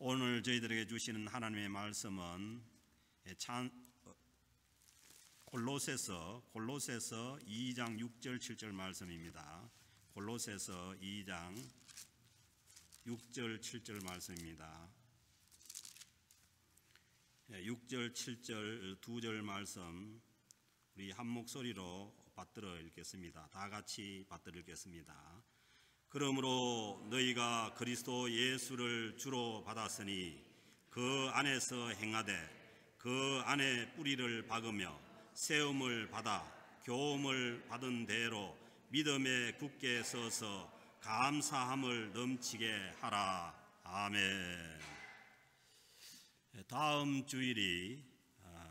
오늘 저희들에게 주시는 하나님의 말씀은 골로새서 2장 6절 7절 말씀입니다. 골로새서 2장 6절 7절 말씀입니다. 6절 7절 두 절 말씀 우리 한 목소리로 받들어 읽겠습니다. 다 같이 받들어 읽겠습니다. 그러므로 너희가 그리스도 예수를 주로 받았으니 그 안에서 행하되 그 안에 뿌리를 박으며 세움을 받아 교훈을 받은 대로 믿음에 굳게 서서 감사함을 넘치게 하라. 아멘. 다음 주일이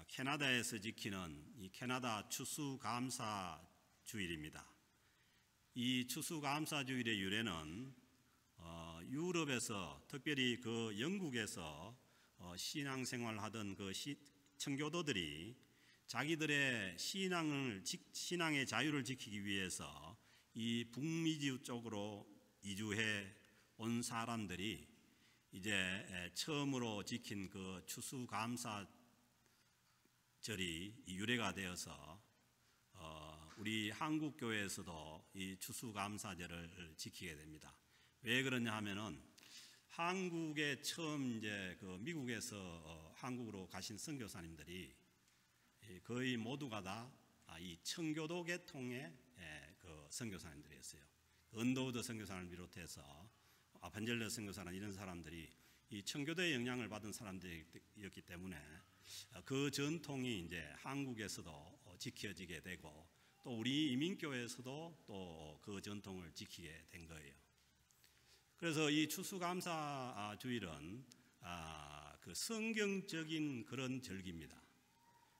캐나다에서 지키는 이 캐나다 추수감사 주일입니다. 이 추수감사주일의 유래는 유럽에서 특별히 그 영국에서 신앙생활하던 그 청교도들이 자기들의 신앙의 자유를 지키기 위해서 이 북미지구 쪽으로 이주해 온 사람들이 이제 처음으로 지킨 그 추수감사절이 유래가 되어서 우리 한국 교회에서도 이 추수감사절을 지키게 됩니다. 왜 그러냐 하면은 한국에 처음 이제 그 미국에서 한국으로 가신 선교사님들이 거의 모두가 다 이 청교도 계통의 그 선교사님들이었어요. 언더우드 선교사를 비롯해서 아판젤러 선교사나 이런 사람들이 이 청교도의 영향을 받은 사람들이었기 때문에 그 전통이 이제 한국에서도 지켜지게 되고 또 우리 이민교회에서도 또 그 전통을 지키게 된 거예요. 그래서 이 추수감사 주일은 그 성경적인 그런 절기입니다.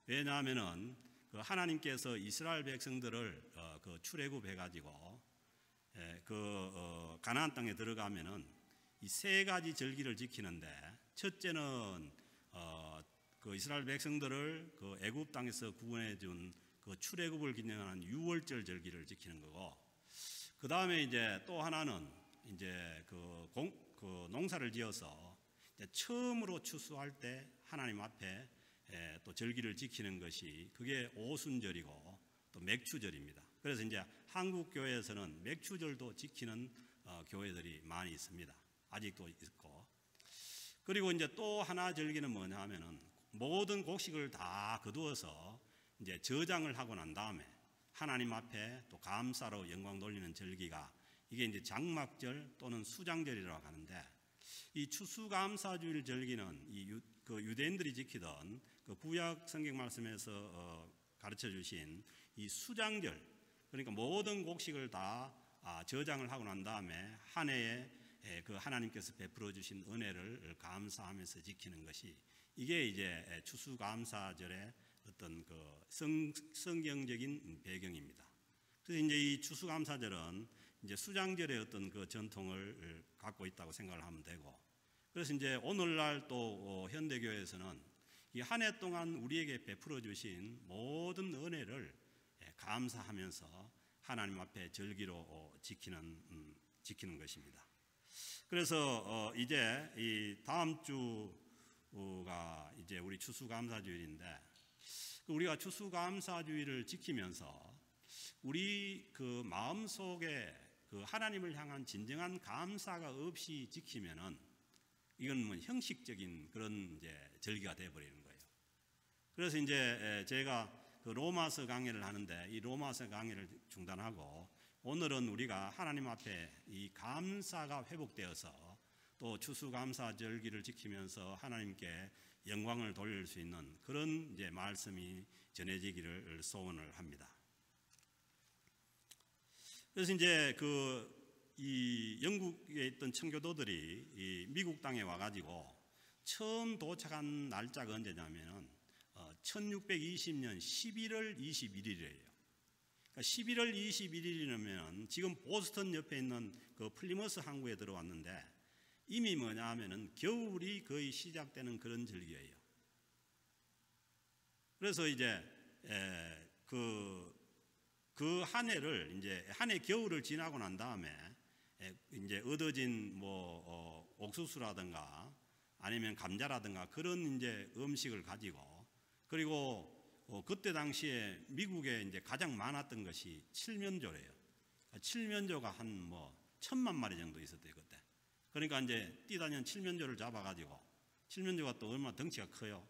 왜냐하면은 그 하나님께서 이스라엘 백성들을 그 출애굽해 가지고 가나안 땅에 들어가면은 이 세 가지 절기를 지키는데, 첫째는 그 이스라엘 백성들을 그 애굽 땅에서 구원해 준 그 출애굽을 기념하는 유월절 절기를 지키는 거고, 그 다음에 이제 또 하나는 이제 그 농사를 지어서 이제 처음으로 추수할 때 하나님 앞에 또 절기를 지키는 것이 그게 오순절이고 또 맥추절입니다. 그래서 이제 한국 교회에서는 맥추절도 지키는 교회들이 많이 있습니다. 아직도 있고. 그리고 이제 또 하나 절기는 뭐냐 하면은 모든 곡식을 다 거두어서 이제 저장을 하고 난 다음에 하나님 앞에 또 감사로 영광 돌리는 절기가 이게 이제 장막절 또는 수장절이라고 하는데, 이 추수감사주일 절기는 그 유대인들이 지키던 그 구약 성경 말씀에서 가르쳐 주신 이 수장절, 그러니까 모든 곡식을 다 저장을 하고 난 다음에 한 해에 그 하나님께서 베풀어 주신 은혜를 감사하면서 지키는 것이 이게 이제 추수감사절의 어떤 그 성경적인 배경입니다. 그래서 이제 이 추수감사절은 이제 수장절의 어떤 그 전통을 갖고 있다고 생각을 하면 되고, 그래서 이제 오늘날 또 현대교회에서는 이 한 해 동안 우리에게 베풀어 주신 모든 은혜를 감사하면서 하나님 앞에 절기로 지키는 것입니다. 그래서 이제 이 다음 주가 이제 우리 추수감사주일인데, 우리가 추수감사주일을 지키면서 우리 그 마음속에 그 하나님을 향한 진정한 감사가 없이 지키면은 이건 뭐 형식적인 그런 이제 절기가 되어 버리는 거예요. 그래서 이제 제가 그 로마서 강의를 하는데 이 로마서 강의를 중단하고 오늘은 우리가 하나님 앞에 이 감사가 회복되어서 또 추수감사 절기를 지키면서 하나님께 영광을 돌릴 수 있는 그런 이제 말씀이 전해지기를 소원을 합니다. 그래서 이제 이 영국에 있던 청교도들이 이 미국 땅에 와가지고 처음 도착한 날짜가 언제냐면은 1620년 11월 21일이에요. 그러니까 11월 21일이면 지금 보스턴 옆에 있는 그 플리머스 항구에 들어왔는데 이미 뭐냐 하면은 겨울이 거의 시작되는 그런 절기예요. 그래서 이제 그 한 해를 이제 한 해 겨울을 지나고 난 다음에 이제 얻어진 뭐 옥수수라든가 아니면 감자라든가 그런 이제 음식을 가지고, 그리고 그때 당시에 미국에 이제 가장 많았던 것이 칠면조래요. 칠면조가 한 뭐 1,000만 마리 정도 있었대요 그때. 그러니까 이제 뛰다니는 칠면조를 잡아가지고, 칠면조가 또 얼마나 덩치가 커요.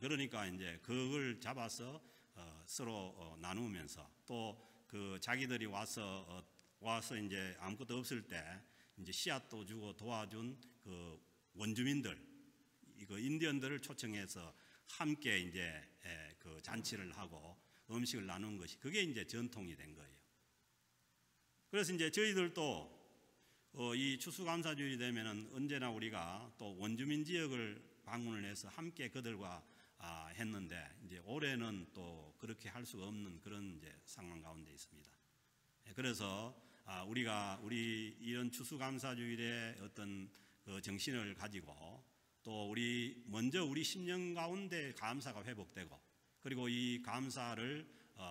그러니까 이제 그걸 잡아서 서로 나누면서, 또 그 자기들이 와서 이제 아무것도 없을 때 이제 씨앗도 주고 도와준 그 원주민들, 그 인디언들을 초청해서 함께 이제 그 잔치를 하고 음식을 나눈 것이, 그게 이제 전통이 된 거예요. 그래서 이제 저희들도 이 추수감사주일이 되면은 언제나 우리가 또 원주민 지역을 방문을 해서 함께 그들과 했는데, 이제 올해는 또 그렇게 할 수가 없는 그런 이제 상황 가운데 있습니다. 그래서 우리 이런 추수감사주일의 어떤 그 정신을 가지고, 또 먼저 우리 심령 가운데 감사가 회복되고, 그리고 이 감사를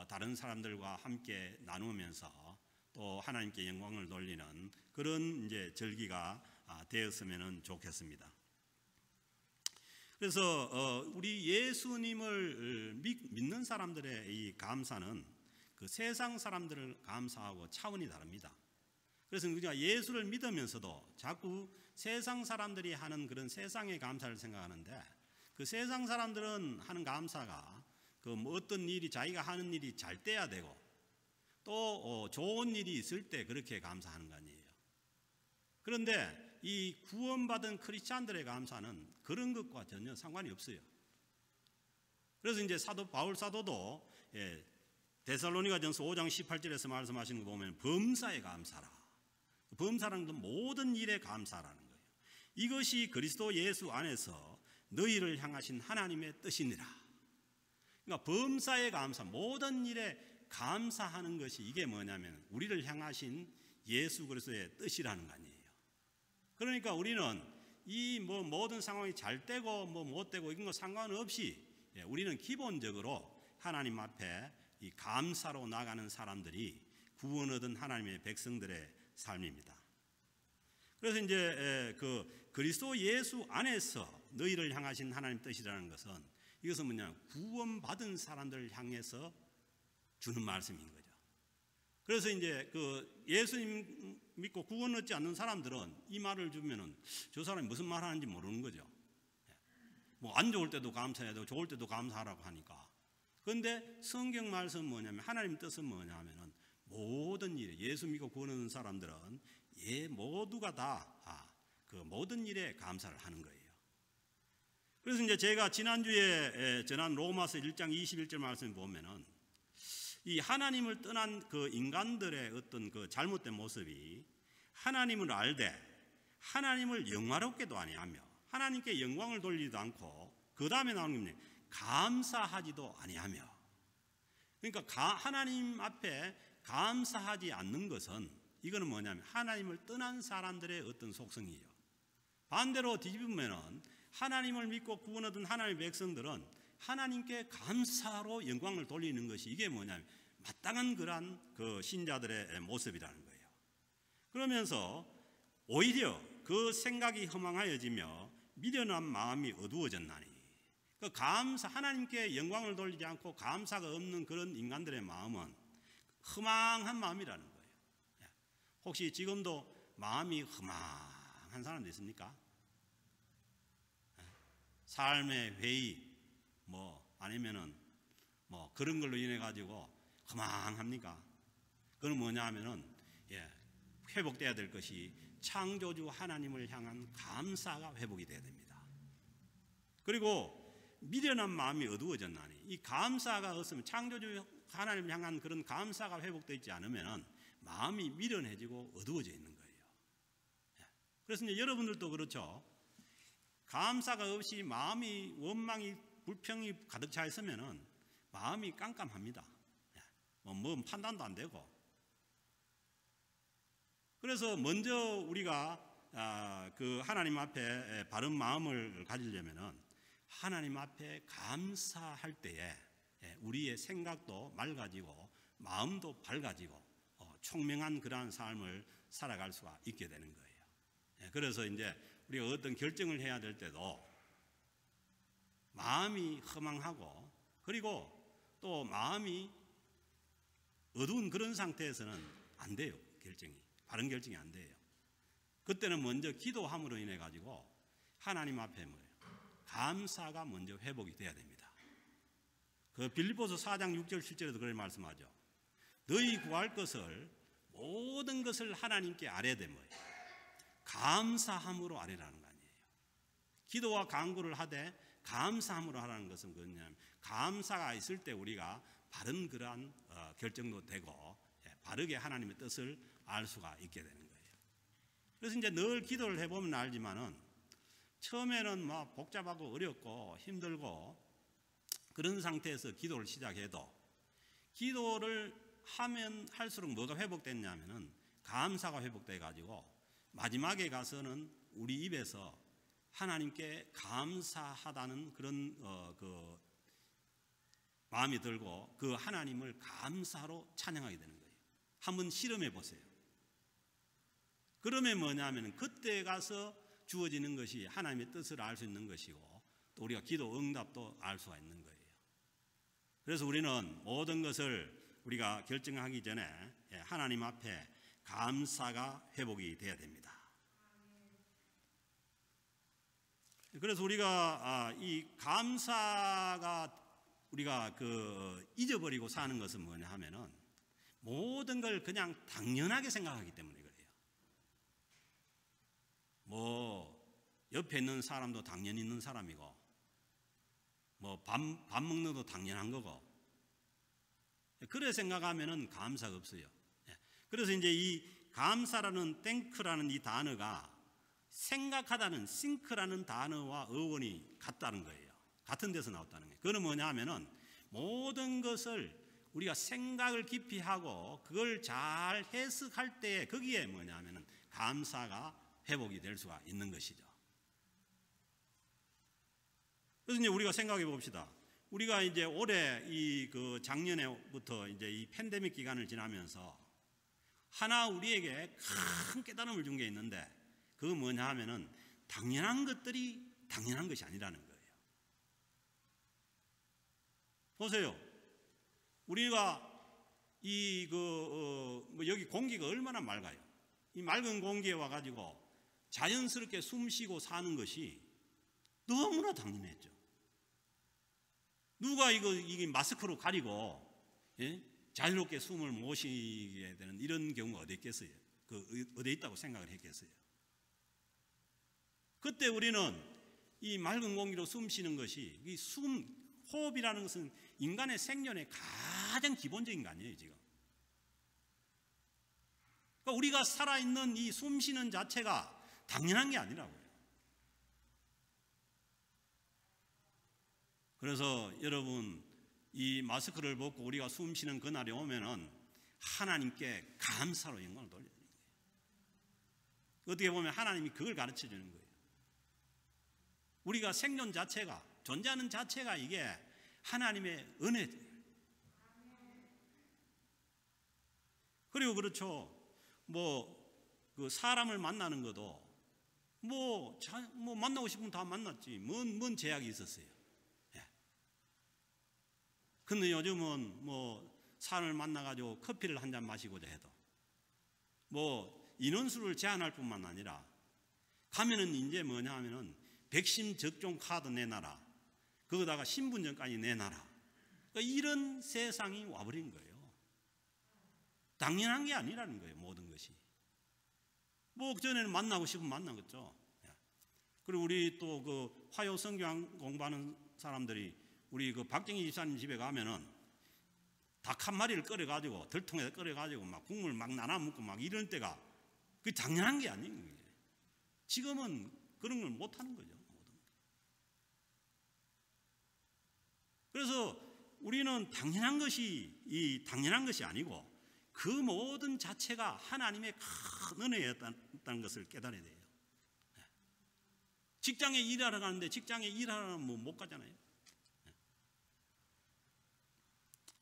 다른 사람들과 함께 나누면서 또 하나님께 영광을 돌리는 그런 이제 절기가 되었으면 좋겠습니다. 그래서 우리 예수님을 믿는 사람들의 이 감사는 그 세상 사람들을 감사하고 차원이 다릅니다. 그래서 우리가 예수를 믿으면서도 자꾸 세상 사람들이 하는 그런 세상의 감사를 생각하는데, 그 세상 사람들은 하는 감사가 그 뭐 어떤 일이, 자기가 하는 일이 잘 돼야 되고, 또 좋은 일이 있을 때 그렇게 감사하는 거 아니에요. 그런데 이 구원받은 크리스찬들의 감사는 그런 것과 전혀 상관이 없어요. 그래서 이제 바울 사도도 데살로니가전서 5장 18절에서 말씀하시는 거 보면 범사에 감사라. 범사라는 건 모든 일에 감사라는 거예요. 이것이 그리스도 예수 안에서 너희를 향하신 하나님의 뜻이니라. 그러니까 범사에 감사, 모든 일에 감사하는 것이, 이게 뭐냐면 우리를 향하신 예수 그리스도의 뜻이라는 거 아니에요. 그러니까 우리는 이 뭐 모든 상황이 잘 되고 뭐 못 되고 이런 거 상관없이 우리는 기본적으로 하나님 앞에 이 감사로 나가는 사람들이 구원 얻은 하나님의 백성들의 삶입니다. 그래서 이제 그 그리스도 예수 안에서 너희를 향하신 하나님 뜻이라는 것은, 이것은 뭐냐, 구원받은 사람들을 향해서 주는 말씀인 거죠. 그래서 이제 그 예수님 믿고 구원 얻지 않는 사람들은 이 말을 주면은 저 사람이 무슨 말 하는지 모르는 거죠. 뭐 안 좋을 때도 감사해야 되고 좋을 때도 감사하라고 하니까. 그런데 성경 말씀은 뭐냐면, 하나님 뜻은 뭐냐면은 모든 일에, 예수 믿고 구원 얻는 사람들은 모두가 다 그 모든 일에 감사를 하는 거예요. 그래서 이제 제가 지난주에 전한 로마서 1장 21절 말씀을 보면은, 이 하나님을 떠난 그 인간들의 어떤 그 잘못된 모습이, 하나님을 알되 하나님을 영화롭게도 아니하며 하나님께 영광을 돌리지도 않고, 그 다음에 나오는 게 감사하지도 아니하며. 그러니까 하나님 앞에 감사하지 않는 것은, 이거는 뭐냐면 하나님을 떠난 사람들의 어떤 속성이에요. 반대로 뒤집으면은 하나님을 믿고 구원 얻은 하나님의 백성들은 하나님께 감사로 영광을 돌리는 것이, 이게 뭐냐면 마땅한 그러한 그 신자들의 모습이라는 거예요. 그러면서 오히려 그 생각이 허망하여지며 미련한 마음이 어두워졌나니, 그 하나님께 영광을 돌리지 않고 감사가 없는 그런 인간들의 마음은 허망한 마음이라는 거예요. 혹시 지금도 마음이 허망한 사람도 있습니까? 삶의 회의 뭐 아니면은 뭐 그런 걸로 인해 가지고 허망합니까? 그건 뭐냐 하면은 회복돼야 될 것이 창조주 하나님을 향한 감사가 회복이 돼야 됩니다. 그리고 미련한 마음이 어두워졌나니, 이 감사가 없으면, 창조주 하나님을 향한 그런 감사가 회복되어 있지 않으면은 마음이 미련해지고 어두워져 있는 거예요. 그래서 이제 여러분들도 그렇죠. 감사가 없이 마음이 원망이 불평이 가득 차 있으면은 마음이 깜깜합니다. 뭐 판단도 안 되고. 그래서 먼저 우리가 그 하나님 앞에 바른 마음을 가지려면은 하나님 앞에 감사할 때에 우리의 생각도 맑아지고 마음도 밝아지고 총명한 그러한 삶을 살아갈 수가 있게 되는 거예요. 그래서 이제 우리가 어떤 결정을 해야 될 때도 마음이 허망하고 그리고 또 마음이 어두운 그런 상태에서는 안 돼요. 바른 결정이 안 돼요. 그때는 먼저 기도함으로 인해 가지고 하나님 앞에 감사가 먼저 회복이 돼야 됩니다. 그 빌립보서 4장 6절 7절에도 그런 말씀하죠. 너희 구할 것을 모든 것을 하나님께 아뢰되 감사함으로 아뢰라는 거 아니에요. 기도와 간구를 하되 감사함으로 하라는 것은 뭐냐면 감사가 있을 때 우리가 바른 그러한 결정도 되고 바르게 하나님의 뜻을 알 수가 있게 되는 거예요. 그래서 이제 늘 기도를 해보면 알지만은 처음에는 막 복잡하고 어렵고 힘들고 그런 상태에서 기도를 시작해도 기도를 하면 할수록 뭐가 회복됐냐면은 감사가 회복돼 가지고 마지막에 가서는 우리 입에서 하나님께 감사하다는 그런 그 마음이 들고 그 하나님을 감사로 찬양하게 되는 거예요. 한번 실험해 보세요. 그러면 뭐냐면 그때 가서 주어지는 것이 하나님의 뜻을 알 수 있는 것이고 또 우리가 기도 응답도 알 수가 있는 거예요. 그래서 우리는 모든 것을 우리가 결정하기 전에 하나님 앞에 감사가 회복이 돼야 됩니다. 그래서 우리가 이 감사가 우리가 잊어버리고 사는 것은 뭐냐 하면은 모든 걸 그냥 당연하게 생각하기 때문에 그래요. 옆에 있는 사람도 당연히 있는 사람이고 밥 먹는 것도 당연한 거고 그래 생각하면은 감사가 없어요. 그래서 이제 이 감사라는 땡크라는 이 단어가 생각하다는 싱크라는 단어와 어원이 같다는 거예요. 같은 데서 나왔다는 거예요. 그건 뭐냐 하면은 모든 것을 우리가 생각을 깊이 하고 그걸 잘 해석할 때 거기에 뭐냐 하면은 감사가 회복이 될 수가 있는 것이죠. 그래서 이제 우리가 생각해 봅시다. 우리가 이제 올해 작년에부터 이제 이 팬데믹 기간을 지나면서 하나 우리에게 큰 깨달음을 준 게 있는데 그거 뭐냐 하면은 당연한 것들이 당연한 것이 아니라는 거예요. 보세요. 우리가 여기 공기가 얼마나 맑아요. 이 맑은 공기에 와가지고 자연스럽게 숨 쉬고 사는 것이 너무나 당연했죠. 누가 이게 마스크로 가리고 자유롭게 숨을 못 쉬게 되는 이런 경우가 어디 있겠어요? 어디 있다고 생각을 했겠어요? 그때 우리는 이 맑은 공기로 숨 쉬는 것이 호흡이라는 것은 인간의 생존의 가장 기본적인 거 아니에요, 지금. 그러니까 우리가 살아있는 이 숨 쉬는 자체가 당연한 게 아니라고요. 그래서 여러분 이 마스크를 벗고 우리가 숨 쉬는 그날이 오면은 하나님께 감사로 영광을 돌려야 되는 거예요. 어떻게 보면 하나님이 그걸 가르쳐 주는 거예요. 우리가 생존 자체가 존재하는 자체가 이게 하나님의 은혜예요. 그리고 그렇죠. 사람을 만나는 것도 만나고 싶으면 다 만났지. 뭔 제약이 있었어요. 근데 요즘은 사람을 만나가지고 커피를 한 잔 마시고자 해도 인원수를 제한할 뿐만 아니라 가면은 이제 뭐냐 하면은 백신 접종 카드 내놔라. 거기다가 신분증까지 내놔라. 그러니까 이런 세상이 와버린 거예요. 당연한 게 아니라는 거예요, 모든 것이. 그전에는 만나고 싶으면 만나겠죠. 그리고 우리 또 화요 성경 공부하는 사람들이 우리 박정희 집사님 집에 가면은 닭 한 마리를 끓여가지고 들통에서 끓여가지고 막 국물 막 나눠 먹고 막 이런 때가 그게 당연한 게 아닌 거예요. 지금은 그런 걸 못 하는 거죠. 그래서 우리는 당연한 것이 아니고 그 모든 자체가 하나님의 큰 은혜였다는 것을 깨달아야 돼요. 직장에 일하러 가는데 직장에 일하러 가면 못 가잖아요.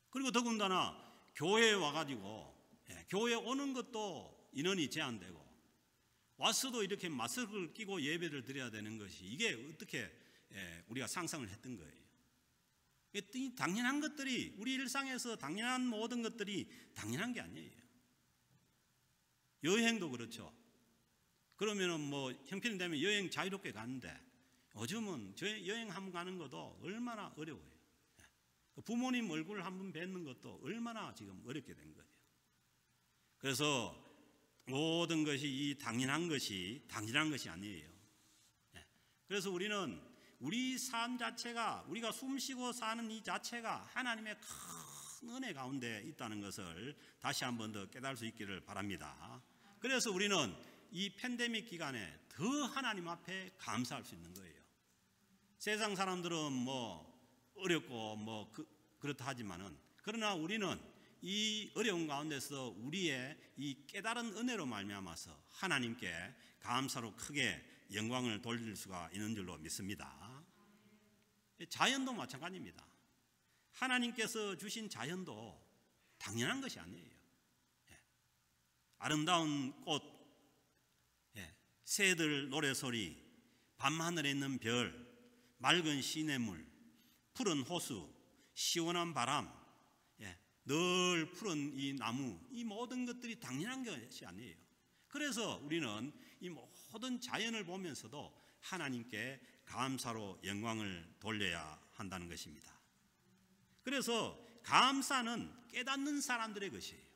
그리고 더군다나 교회에 와가지고 교회 오는 것도 인원이 제한되고 와서도 이렇게 마스크를 끼고 예배를 드려야 되는 것이 이게 어떻게 우리가 상상을 했던 거예요. 이 당연한 것들이 우리 일상에서 당연한 모든 것들이 당연한 게 아니에요. 여행도 그렇죠. 그러면은 뭐 형편이 되면 여행 자유롭게 가는데 요즘은 여행 한번 가는 것도 얼마나 어려워요. 부모님 얼굴 한번 뵙는 것도 얼마나 지금 어렵게 된 거예요. 그래서 모든 것이 이 당연한 것이 아니에요. 그래서 우리는 우리 삶 자체가 우리가 숨쉬고 사는 이 자체가 하나님의 큰 은혜 가운데 있다는 것을 다시 한번 더 깨달을 수 있기를 바랍니다. 그래서 우리는 이 팬데믹 기간에 더 하나님 앞에 감사할 수 있는 거예요. 세상 사람들은 뭐 어렵고 뭐 그렇다 하지만은 그러나 우리는 이 어려운 가운데서 우리의 이 깨달은 은혜로 말미암아서 하나님께 감사로 크게 영광을 돌릴 수가 있는 줄로 믿습니다. 자연도 마찬가지입니다. 하나님께서 주신 자연도 당연한 것이 아니에요. 아름다운 꽃, 새들 노래소리, 밤하늘에 있는 별, 맑은 시냇물, 푸른 호수, 시원한 바람, 늘 푸른 이 나무, 이 모든 것들이 당연한 것이 아니에요. 그래서 우리는 이 모든 자연을 보면서도 하나님께 감사로 영광을 돌려야 한다는 것입니다. 그래서 감사는 깨닫는 사람들의 것이에요.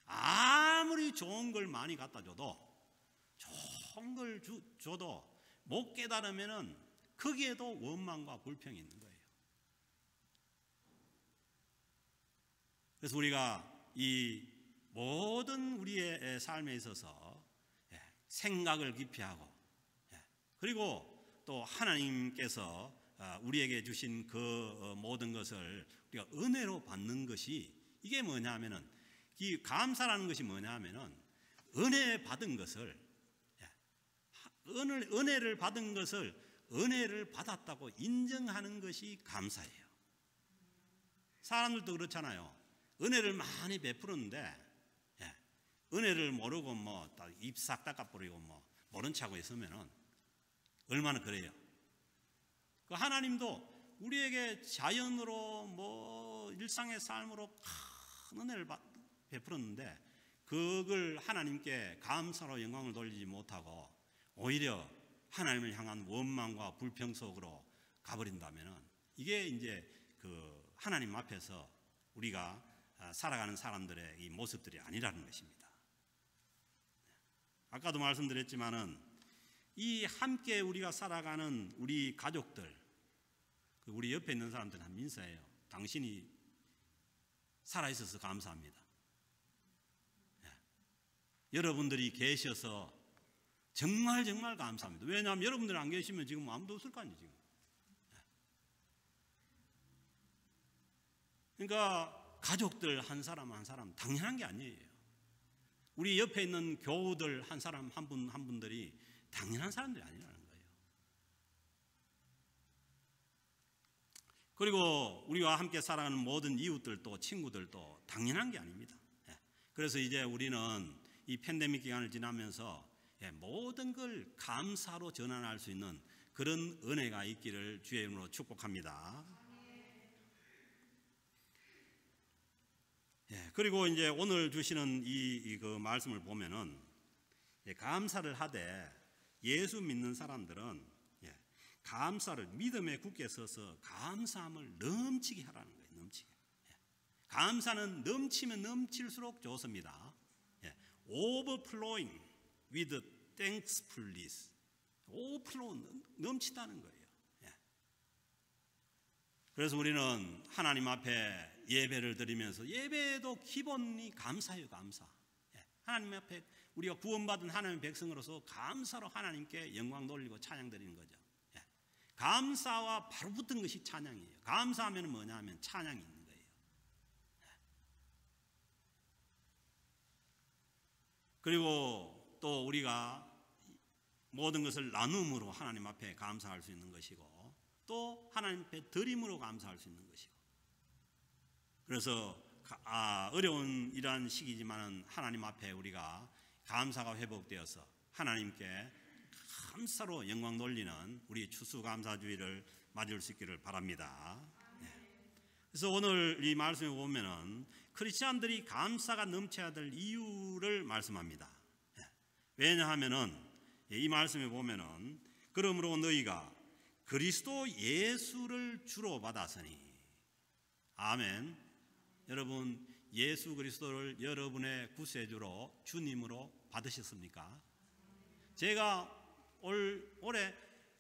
아무리 좋은 걸 많이 갖다 줘도 좋은 걸 줘도 못 깨달으면은 거기에도 원망과 불평이 있는 거예요. 그래서 우리가 이 모든 우리의 삶에 있어서 생각을 깊이 하고 그리고 또 하나님께서 우리에게 주신 그 모든 것을 우리가 은혜로 받는 것이 이게 뭐냐 하면은 이 감사라는 것이 뭐냐 하면은 은혜 받은 것을 은혜를 받은 것을 은혜를 받았다고 인정하는 것이 감사예요. 사람들도 그렇잖아요. 은혜를 많이 베풀었는데 은혜를 모르고 뭐 입 싹 닦아버리고 뭐 모른 척하고 있으면은 얼마나 그래요. 그 하나님도 우리에게 자연으로 뭐 일상의 삶으로 큰 은혜를 베풀었는데 그걸 하나님께 감사로 영광을 돌리지 못하고 오히려 하나님을 향한 원망과 불평 속으로 가버린다면은 이게 이제 그 하나님 앞에서 우리가 살아가는 사람들의 이 모습들이 아니라는 것입니다. 아까도 말씀드렸지만은 이 함께 우리가 살아가는 우리 가족들, 우리 옆에 있는 사람들은 한 인사해요. 당신이 살아있어서 감사합니다. 여러분들이 계셔서 정말 감사합니다. 왜냐하면 여러분들 안 계시면 지금 아무도 없을 거 아니에요. 지금. 그러니까 가족들 한 사람 한 사람 당연한 게 아니에요. 우리 옆에 있는 교우들 한 사람 한 분들이 당연한 사람들이 아니라는 거예요. 그리고 우리와 함께 살아가는 모든 이웃들도 친구들도 당연한 게 아닙니다. 그래서 이제 우리는 이 팬데믹 기간을 지나면서 모든 걸 감사로 전환할 수 있는 그런 은혜가 있기를 주의 이름으로 축복합니다. 그리고 이제 오늘 주시는 그 말씀을 보면은 감사를 하되 예수 믿는 사람들은 감사를 믿음에 굳게 서서 감사함을 넘치게 하라는 거예요. 넘치게. 감사는 넘치면 넘칠수록 좋습니다. Overflowing with thankfulness. overflow 넘치다는 거예요. 그래서 우리는 하나님 앞에 예배를 드리면서 예배도 기본이 감사예요. 감사. 하나님 앞에 우리가 구원받은 하나님의 백성으로서 감사로 하나님께 영광 돌리고 찬양 드리는 거죠. 감사와 바로 붙은 것이 찬양이에요. 감사하면 뭐냐 하면 찬양이 있는 거예요. 그리고 또 우리가 모든 것을 나눔으로 하나님 앞에 감사할 수 있는 것이고 또 하나님 앞에 드림으로 감사할 수 있는 것이고 그래서 어려운 이러한 시기지만은 하나님 앞에 우리가 감사가 회복되어서 하나님께 감사로 영광 돌리는 우리 추수감사주의를 맞을 수 있기를 바랍니다. 그래서 오늘 이 말씀에 보면은 크리스찬들이 감사가 넘쳐야 될 이유를 말씀합니다. 왜냐하면은 이 말씀에 보면은 그러므로 너희가 그리스도 예수를 주로 받았으니, 아멘. 여러분, 예수 그리스도를 여러분의 구세주로 주님으로 받으셨습니까? 제가 올해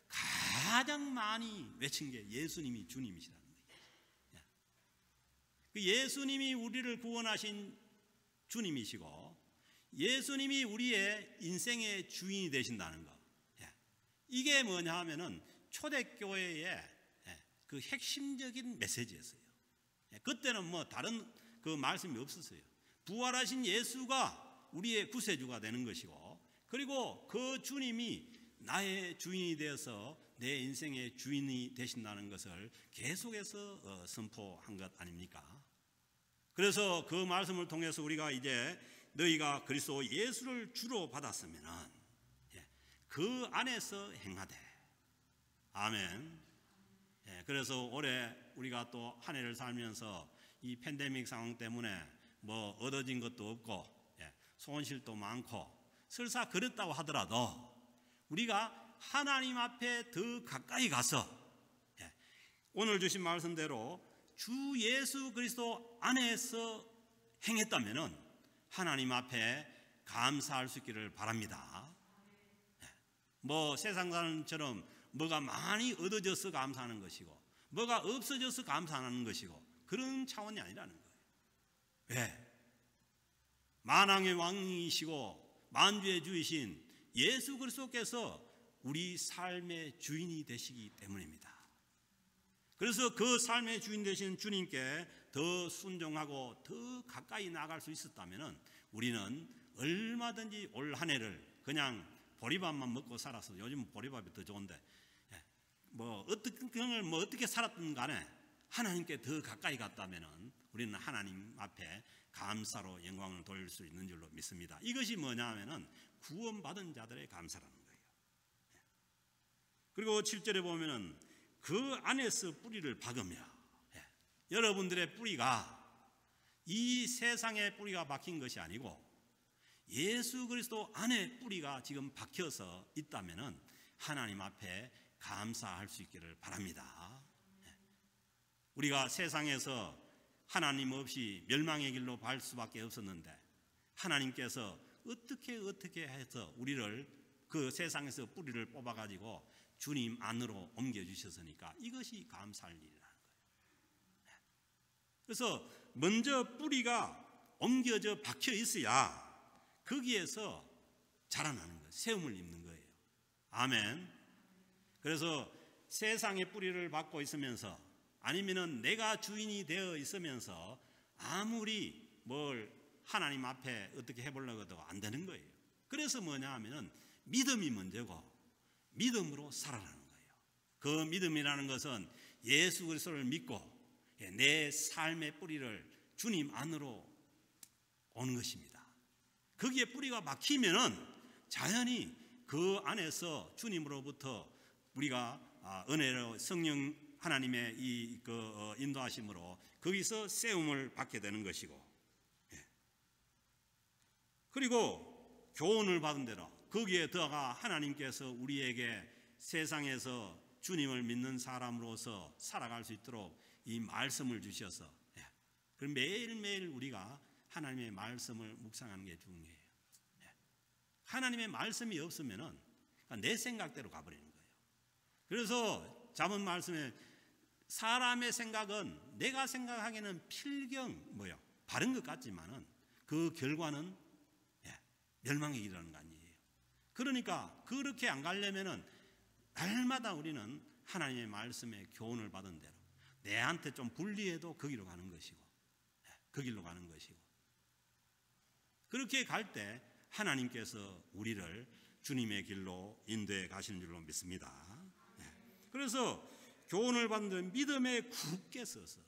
가장 많이 외친 게 예수님이 주님이시라는 거예요. 그 예수님이 우리를 구원하신 주님이시고 예수님이 우리의 인생의 주인이 되신다는 거. 이게 뭐냐 하면은 초대교회의 그 핵심적인 메시지였어요. 그때는 뭐 다른 그 말씀이 없었어요. 부활하신 예수가 우리의 구세주가 되는 것이고, 그리고 그 주님이 나의 주인이 되어서 내 인생의 주인이 되신다는 것을 계속해서 선포한 것 아닙니까? 그래서 그 말씀을 통해서 우리가 이제 너희가 그리스도 예수를 주로 받았으면은 그 안에서 행하되, 아멘. 그래서 올해 우리가 또 한 해를 살면서 이 팬데믹 상황 때문에 뭐 얻어진 것도 없고 손실도 많고 설사 그렇다고 하더라도 우리가 하나님 앞에 더 가까이 가서 오늘 주신 말씀대로 주 예수 그리스도 안에서 행했다면은 하나님 앞에 감사할 수 있기를 바랍니다. 뭐 세상 사람처럼 뭐가 많이 얻어져서 감사하는 것이고 뭐가 없어져서 감사하는 것이고 그런 차원이 아니라는 거예요. 왜? 만왕의 왕이시고 만주의 주이신 예수 그리스도께서 우리 삶의 주인이 되시기 때문입니다. 그래서 그 삶의 주인 되신 주님께 더 순종하고 더 가까이 나아갈 수 있었다면 우리는 얼마든지 올 한 해를 그냥 보리밥만 먹고 살아서, 요즘 보리밥이 더 좋은데 뭐 어떻게 살았든 간에 하나님께 더 가까이 갔다면 우리는 하나님 앞에 감사로 영광을 돌릴 수 있는 줄로 믿습니다. 이것이 뭐냐 하면은 구원받은 자들의 감사라는 거예요. 그리고 7절에 보면은 그 안에서 뿌리를 박으며, 여러분들의 뿌리가 이 세상의 뿌리가 박힌 것이 아니고 예수 그리스도 안에 뿌리가 지금 박혀서 있다면은 하나님 앞에 감사할 수 있기를 바랍니다. 우리가 세상에서 하나님 없이 멸망의 길로 갈 수밖에 없었는데 하나님께서 어떻게 해서 우리를 그 세상에서 뿌리를 뽑아가지고 주님 안으로 옮겨주셨으니까 이것이 감사할 일이라는 거예요. 그래서 먼저 뿌리가 옮겨져 박혀 있어야 거기에서 자라나는 거예요. 세움을 입는 거예요. 아멘. 그래서 세상의 뿌리를 받고 있으면서 아니면은 내가 주인이 되어 있으면서 아무리 뭘 하나님 앞에 어떻게 해보려고 해도 안 되는 거예요. 그래서 뭐냐 하면은 믿음이 먼저고 믿음으로 살아가는 거예요. 그 믿음이라는 것은 예수 그리스도를 믿고 내 삶의 뿌리를 주님 안으로 오는 것입니다. 거기에 뿌리가 막히면은 자연히 그 안에서 주님으로부터 우리가 은혜로 성령 하나님의 이 인도하심으로 거기서 세움을 받게 되는 것이고, 그리고 교훈을 받은 대로 거기에 더가 하나님께서 우리에게 세상에서 주님을 믿는 사람으로서 살아갈 수 있도록 이 말씀을 주셔서 그럼 매일매일 우리가 하나님의 말씀을 묵상하는 게 중요해요. 하나님의 말씀이 없으면은 내 생각대로 가버리는 거예요. 그래서 잠언 말씀에 사람의 생각은 내가 생각하기에는 필경 바른 것 같지만은 그 결과는 멸망에 이르는 거 아니에요. 그러니까 그렇게 안 가려면은 날마다 우리는 하나님의 말씀에 교훈을 받은 대로 내한테 좀 불리해도 거기로 가는 것이고 그 길로 가는 것이고, 그렇게 갈 때 하나님께서 우리를 주님의 길로 인도해 가시는 줄로 믿습니다. 그래서 교훈을 받는 믿음에 굳게 서서,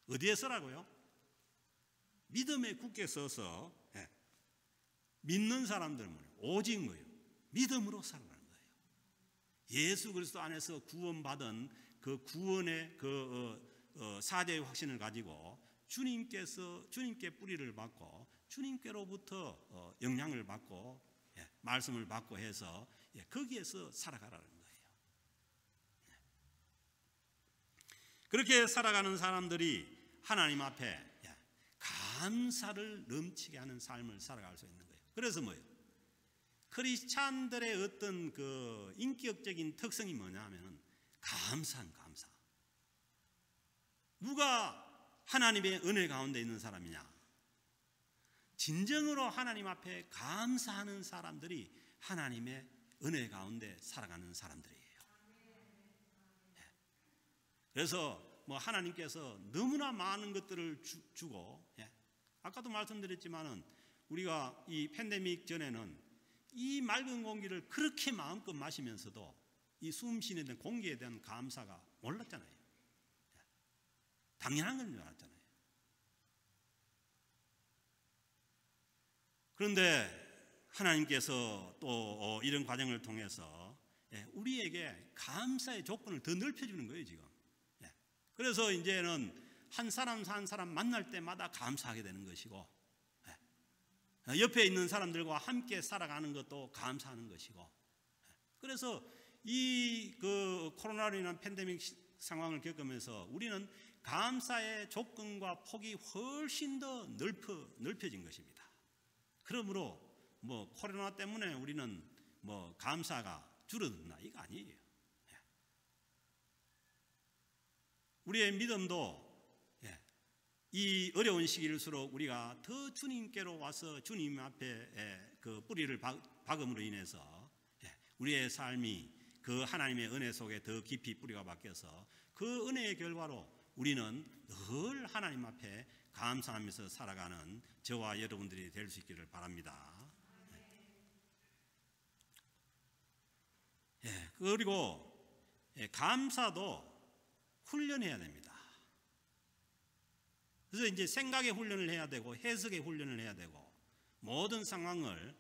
어디에 서라고요? 믿음에 굳게 서서 믿는 사람들, 오직 뭐예요? 믿음으로 살아가는 거예요. 예수 그리스도 안에서 구원받은 그 구원의 사죄의 확신을 가지고 주님께 뿌리를 받고 주님께로부터 영향을 받고 말씀을 받고 해서 거기에서 살아가라는 거예요. 그렇게 살아가는 사람들이 하나님 앞에 감사를 넘치게 하는 삶을 살아갈 수 있는 거예요. 그래서 뭐예요? 크리스찬들의 어떤 그 인격적인 특성이 뭐냐면 감사. 누가 하나님의 은혜 가운데 있는 사람이냐? 진정으로 하나님 앞에 감사하는 사람들이 하나님의 은혜 가운데 살아가는 사람들이에요. 그래서 뭐 하나님께서 너무나 많은 것들을 주고, 아까도 말씀드렸지만은 우리가 이 팬데믹 전에는 이 맑은 공기를 그렇게 마음껏 마시면서도 이 숨 쉬는 데 공기에 대한 감사가 몰랐잖아요. 당연한 건 줄 알았잖아요. 그런데 하나님께서 또 이런 과정을 통해서 우리에게 감사의 조건을 더 넓혀주는 거예요, 지금. 그래서 이제는 한 사람 만날 때마다 감사하게 되는 것이고, 옆에 있는 사람들과 함께 살아가는 것도 감사하는 것이고, 그래서 이 코로나로 인한 팬데믹 상황을 겪으면서 우리는 감사의 조건과 폭이 훨씬 더 넓혀진 것입니다. 그러므로 뭐 코로나 때문에 우리는 뭐 감사가 줄어든다 이거 아니에요. 우리의 믿음도 이 어려운 시기일수록 우리가 더 주님께로 와서 주님 앞에 그 뿌리를 박음으로 인해서 우리의 삶이 그 하나님의 은혜 속에 더 깊이 뿌리가 박혀서 그 은혜의 결과로 우리는 늘 하나님 앞에 감사하면서 살아가는 저와 여러분들이 될 수 있기를 바랍니다. 그리고 감사도 훈련해야 됩니다. 그래서 이제 생각의 훈련을 해야 되고 해석의 훈련을 해야 되고 모든 상황을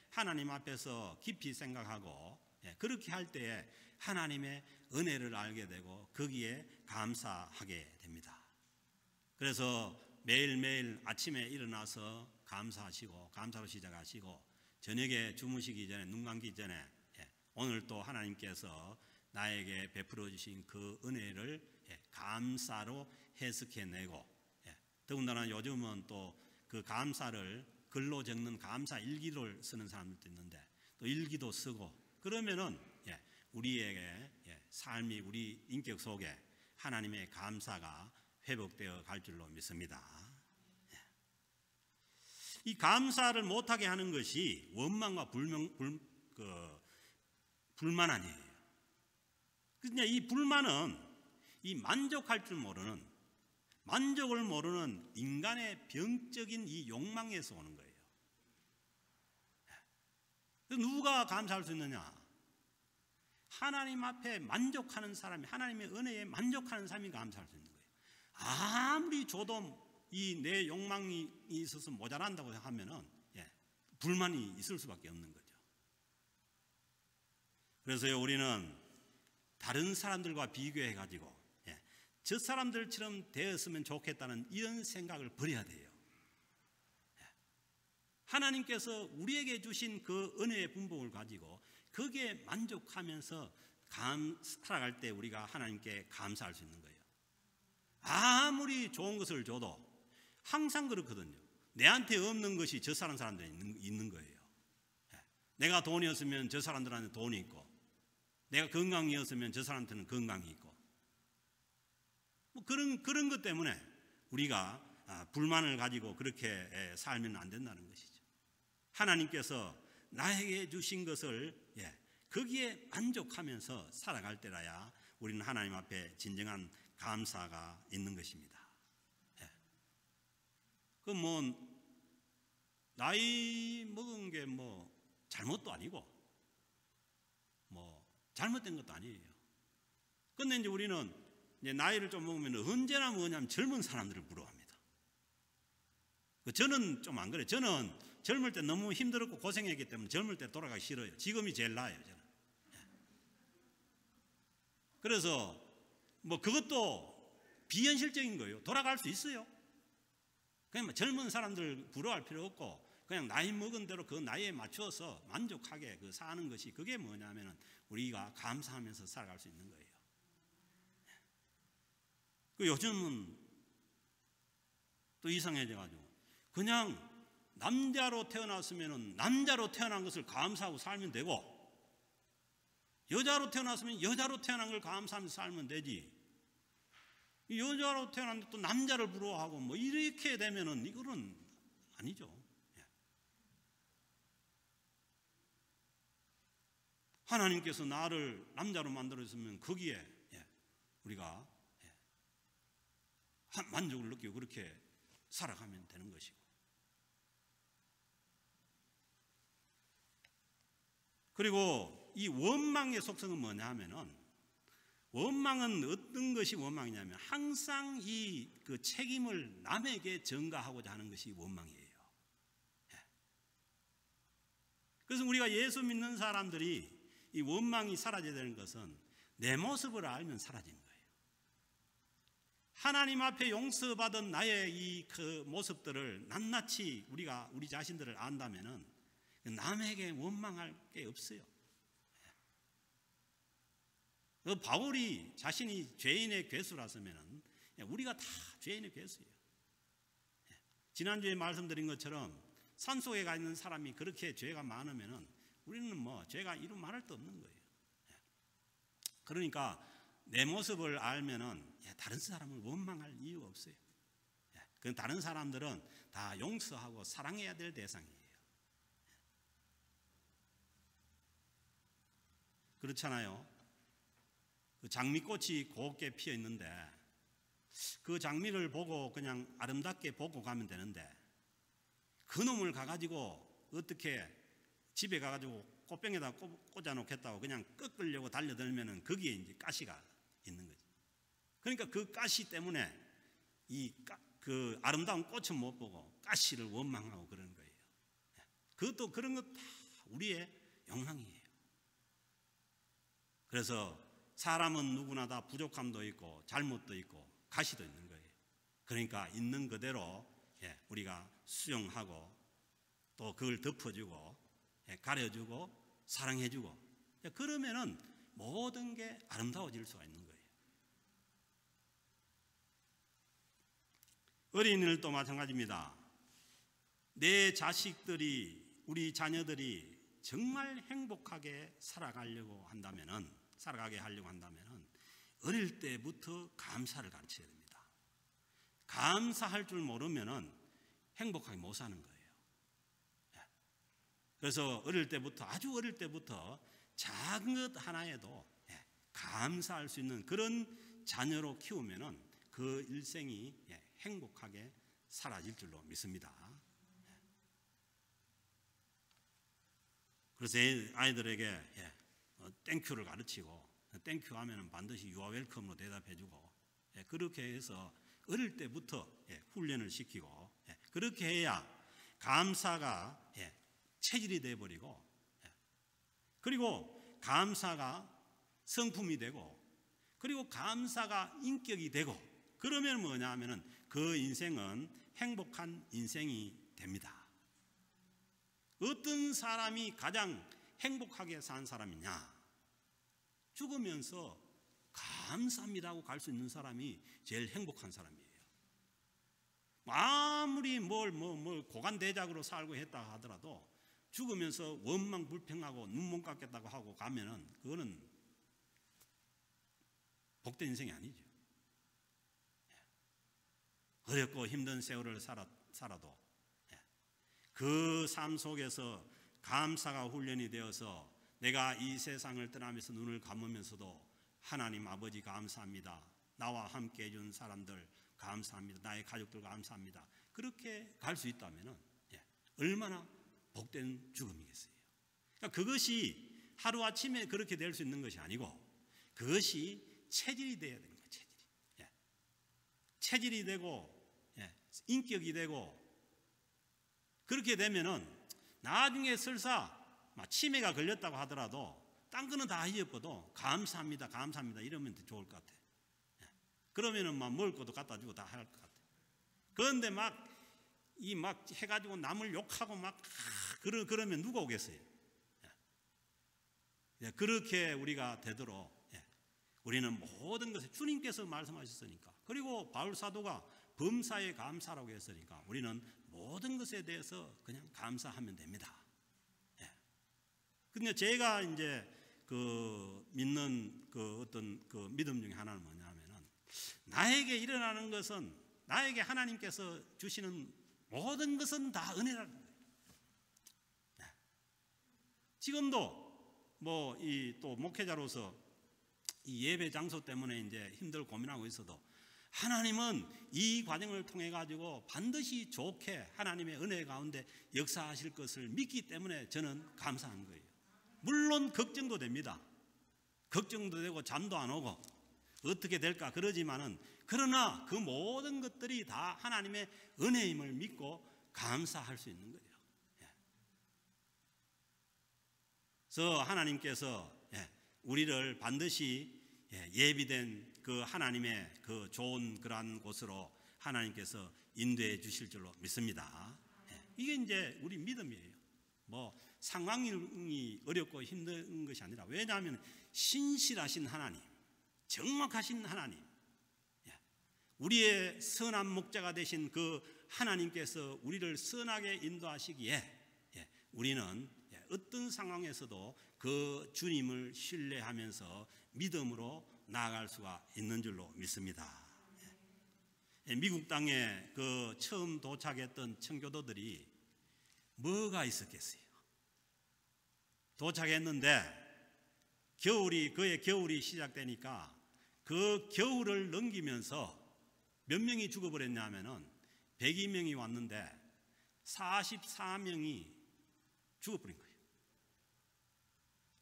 하나님 앞에서 깊이 생각하고 그렇게 할 때에 하나님의 은혜를 알게 되고 거기에 감사하게 됩니다. 그래서 매일매일 아침에 일어나서 감사하시고 감사로 시작하시고 저녁에 주무시기 전에 눈 감기 전에 오늘 또 하나님께서 나에게 베풀어 주신 그 은혜를 감사로 해석해내고 더군다나 요즘은 또 그 감사를 글로 적는 감사 일기를 쓰는 사람들도 있는데 또 일기도 쓰고 그러면은 우리에게 삶이 우리 인격 속에 하나님의 감사가 회복되어 갈 줄로 믿습니다. 이 감사를 못하게 하는 것이 원망과 불만 아니에요. 그냥 이 불만은 이 만족할 줄 모르는 만족을 모르는 인간의 병적인 이 욕망에서 오는 거예요. 누가 감사할 수 있느냐? 하나님 앞에 만족하는 사람이 하나님의 은혜에 만족하는 사람이 감사할 수 있는 거예요. 아무리 줘도 이 내 욕망이 있어서 모자란다고 하면은 불만이 있을 수밖에 없는 거죠. 그래서요 우리는 다른 사람들과 비교해 가지고 저 사람들처럼 되었으면 좋겠다는 이런 생각을 버려야 돼요. 하나님께서 우리에게 주신 그 은혜의 분복을 가지고 거기에 만족하면서 살아갈 때 우리가 하나님께 감사할 수 있는 거예요. 아무리 좋은 것을 줘도 항상 그렇거든요. 내한테 없는 것이 저 사람들이 있는 거예요. 내가 돈이었으면 저 사람들한테 돈이 있고 내가 건강이었으면 저 사람한테는 건강이 있고 뭐 그런 것 때문에 우리가 불만을 가지고 그렇게 살면 안 된다는 것이죠. 하나님께서 나에게 주신 것을 거기에 만족하면서 살아갈 때라야 우리는 하나님 앞에 진정한 감사가 있는 것입니다. 그 뭐 나이 먹은 게 뭐 잘못도 아니고 뭐 잘못된 것도 아니에요. 근데 이제 우리는 이제 나이를 좀 먹으면 언제나 뭐냐면 젊은 사람들을 부러워합니다. 저는 좀 안 그래요. 저는 젊을 때 너무 힘들었고 고생했기 때문에 젊을 때 돌아가기 싫어요. 지금이 제일 나아요, 저는. 그래서 뭐 그것도 비현실적인 거예요. 돌아갈 수 있어요. 그냥 젊은 사람들 부러워할 필요 없고 그냥 나이 먹은 대로 그 나이에 맞춰서 만족하게 그 사는 것이, 그게 뭐냐면은 우리가 감사하면서 살아갈 수 있는 거예요. 그 요즘은 또 이상해져가지고 그냥 남자로 태어났으면은 남자로 태어난 것을 감사하고 살면 되고, 여자로 태어났으면 여자로 태어난 걸 감사하면서 살면 되지. 여자로 태어났는데 또 남자를 부러워하고 뭐 이렇게 되면은 이거는 아니죠. 하나님께서 나를 남자로 만들었으면 거기에 우리가 만족을 느끼고 그렇게 살아가면 되는 것이고, 그리고 이 원망의 속성은 뭐냐 하면은, 원망은 어떤 것이 원망이냐면 항상 이 그 책임을 남에게 전가하고자 하는 것이 원망이에요. 그래서 우리가 예수 믿는 사람들이 이 원망이 사라져야 되는 것은 내 모습을 알면 사라지는 거예요. 하나님 앞에 용서받은 나의 이 그 모습들을 낱낱이 우리가 우리 자신들을 안다면은 남에게 원망할 게 없어요. 바울이 자신이 죄인의 괴수라서면은 우리가 다 죄인의 괴수예요. 지난주에 말씀드린 것처럼 산속에 가 있는 사람이 그렇게 죄가 많으면은 우리는 뭐 죄가 이루 말할 데 없는 거예요. 그러니까 내 모습을 알면은 다른 사람을 원망할 이유가 없어요. 그 다른 사람들은 다 용서하고 사랑해야 될 대상이에요. 그렇잖아요. 그 장미꽃이 곱게 피어 있는데 그 장미를 보고 그냥 아름답게 보고 가면 되는데, 그놈을 가가지고 어떻게 집에 가가지고 꽃병에다 꽂아 놓겠다고 그냥 꺾으려고 달려들면은 거기에 이제 가시가 있는 거지. 그러니까 그 가시 때문에 그 아름다운 꽃은 못 보고 가시를 원망하고 그러는 거예요. 그것도 그런 것 다 우리의 영향이에요. 그래서 사람은 누구나 다 부족함도 있고 잘못도 있고 가시도 있는 거예요. 그러니까 있는 그대로 우리가 수용하고 또 그걸 덮어주고 가려주고 사랑해주고, 그러면은 모든 게 아름다워질 수가 있는 거예요. 어린이들도 마찬가지입니다. 내 자식들이, 우리 자녀들이 정말 행복하게 살아가게 하려고 한다면은 어릴 때부터 감사를 가르쳐야 됩니다. 감사할 줄 모르면은 행복하게 못 사는 거예요. 그래서 아주 어릴 때부터 작은 것 하나에도 감사할 수 있는 그런 자녀로 키우면은 그 일생이 행복하게 사라질 줄로 믿습니다. 그래서 아이들에게 땡큐를 가르치고, 땡큐 하면은 반드시 You are welcome로 대답해주고, 그렇게 해서 어릴 때부터 훈련을 시키고, 그렇게 해야 감사가 체질이 되어버리고, 그리고 감사가 성품이 되고, 그리고 감사가 인격이 되고, 그러면 뭐냐 하면은 그 인생은 행복한 인생이 됩니다. 어떤 사람이 가장 행복하게 산 사람이냐? 죽으면서 감사합니다 하고 갈 수 있는 사람이 제일 행복한 사람이에요. 아무리 뭘 고관대작으로 살고 했다 하더라도 죽으면서 원망 불평하고 눈 못 감겠다고 하고 가면은 그거는 복된 인생이 아니죠. 어렵고 힘든 세월을 살아도 그 삶 속에서 감사가 훈련이 되어서 내가 이 세상을 떠나면서 눈을 감으면서도 하나님 아버지 감사합니다. 나와 함께 해준 사람들 감사합니다. 나의 가족들 감사합니다. 그렇게 갈 수 있다면 얼마나 복된 죽음이겠어요. 그러니까 그것이 하루아침에 그렇게 될 수 있는 것이 아니고 그것이 체질이 되어야 되는 거예요. 체질이 되고 인격이 되고, 그렇게 되면은 나중에 설사 치매가 걸렸다고 하더라도 딴 거는 다 잊어버도 감사합니다, 감사합니다 이러면 더 좋을 것 같아. 그러면은 먹을 것도 갖다 주고 다 할 것 같아. 그런데 막 해가지고 남을 욕하고 그러면 누가 오겠어요? 그렇게 우리가 되도록 우리는 모든 것에 주님께서 말씀하셨으니까, 그리고 바울 사도가 범사에 감사라고 했으니까 우리는 모든 것에 대해서 그냥 감사하면 됩니다. 근데 제가 이제 믿는 어떤 믿음 중에 하나는 뭐냐면은, 나에게 일어나는 것은, 나에게 하나님께서 주시는 모든 것은 다 은혜라는 거예요. 지금도 또 목회자로서 이 예배 장소 때문에 이제 힘들고 고민하고 있어도 하나님은 이 과정을 통해 가지고 반드시 좋게 하나님의 은혜 가운데 역사하실 것을 믿기 때문에 저는 감사한 거예요. 물론 걱정도 됩니다. 걱정도 되고 잠도 안 오고 어떻게 될까 그러지만은, 그러나 그 모든 것들이 다 하나님의 은혜임을 믿고 감사할 수 있는 거예요. 그래서 하나님께서 우리를 반드시 예비된 그 하나님의 그 좋은 그러한 곳으로 하나님께서 인도해 주실 줄로 믿습니다. 이게 이제 우리 믿음이에요. 상황이 어렵고 힘든 것이 아니라, 왜냐하면 신실하신 하나님, 정확하신 하나님, 우리의 선한 목자가 되신 그 하나님께서 우리를 선하게 인도하시기에 우리는 어떤 상황에서도 그 주님을 신뢰하면서 믿음으로 나아갈 수가 있는 줄로 믿습니다. 미국 땅에 처음 도착했던 청교도들이 뭐가 있었겠어요? 도착했는데 그의 겨울이 시작되니까 그 겨울을 넘기면서 몇 명이 죽어버렸냐면은 102명이 왔는데 44명이 죽어버린 거예요.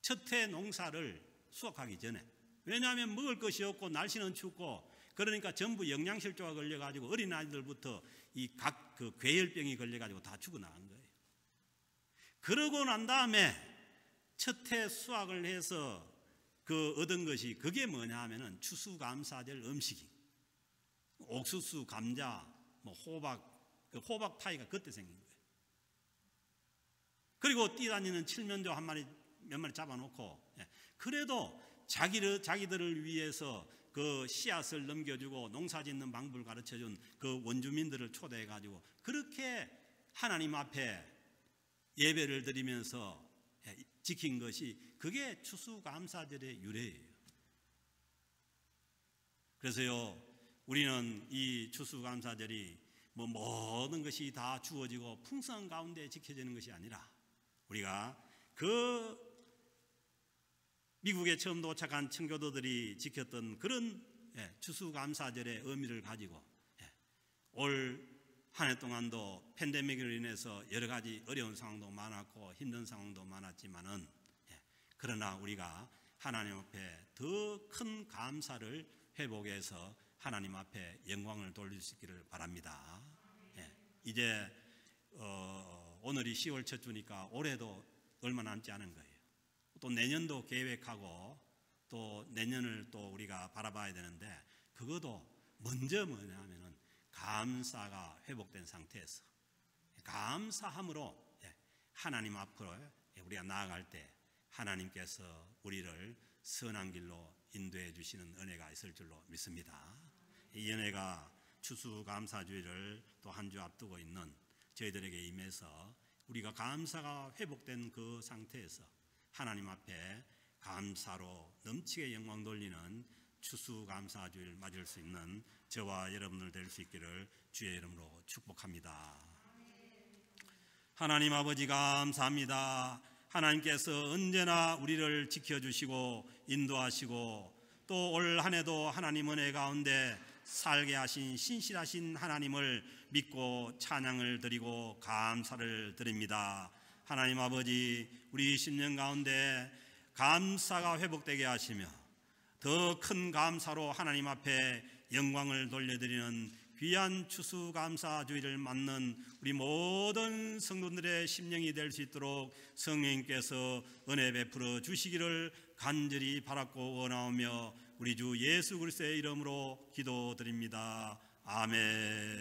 첫 해 농사를 수확하기 전에. 왜냐하면 먹을 것이 없고 날씨는 춥고, 그러니까 전부 영양실조가 걸려가지고 어린아이들부터 그 괴열병이 걸려가지고 다 죽어나간 거예요. 그러고 난 다음에 첫 해 수확을 해서 얻은 것이, 그게 뭐냐 하면은 추수감사절 음식이, 옥수수, 감자, 호박 파이가 그때 생긴 거예요. 그리고 뛰다니는 칠면조 몇 마리 잡아놓고, 그래도 자기들을 위해서 그 씨앗을 넘겨주고 농사짓는 방법을 가르쳐준 그 원주민들을 초대해가지고 그렇게 하나님 앞에 예배를 드리면서 지킨 것이, 그게 추수감사절의 유래예요. 그래서요, 우리는 이 추수감사절이 모든 것이 다 주어지고 풍성한 가운데 지켜지는 것이 아니라, 우리가 미국에 처음 도착한 청교도들이 지켰던 그런 추수감사절의 의미를 가지고 올 한 해 동안도 팬데믹으로 인해서 여러 가지 어려운 상황도 많았고 힘든 상황도 많았지만은, 그러나 우리가 하나님 앞에 더 큰 감사를 회복해서 하나님 앞에 영광을 돌릴 수 있기를 바랍니다. 이제 오늘이 10월 첫 주니까 올해도 얼마 남지 않은 거예요. 또 내년도 계획하고 또 내년을 또 우리가 바라봐야 되는데, 그것도 먼저 뭐냐 하면은 감사가 회복된 상태에서 감사함으로 하나님 앞으로 우리가 나아갈 때 하나님께서 우리를 선한 길로 인도해 주시는 은혜가 있을 줄로 믿습니다. 이 은혜가 추수감사주의를 또 한 주 앞두고 있는 저희들에게 임해서 우리가 감사가 회복된 그 상태에서 하나님 앞에 감사로 넘치게 영광 돌리는 추수감사주의를 맞을 수 있는 저와 여러분들 될 수 있기를 주의 이름으로 축복합니다. 하나님 아버지 감사합니다. 하나님께서 언제나 우리를 지켜주시고 인도하시고 또 올 한 해도 하나님 은혜 가운데 살게 하신 신실하신 하나님을 믿고 찬양을 드리고 감사를 드립니다. 하나님 아버지, 우리 10년 가운데 감사가 회복되게 하시며 더 큰 감사로 하나님 앞에 영광을 돌려드리는 귀한 추수감사주의를 맞는 우리 모든 성도들의 심령이 될 수 있도록 성령님께서 은혜 베풀어 주시기를 간절히 바랐고 원하오며 우리 주 예수 그리스도의 이름으로 기도드립니다. 아멘.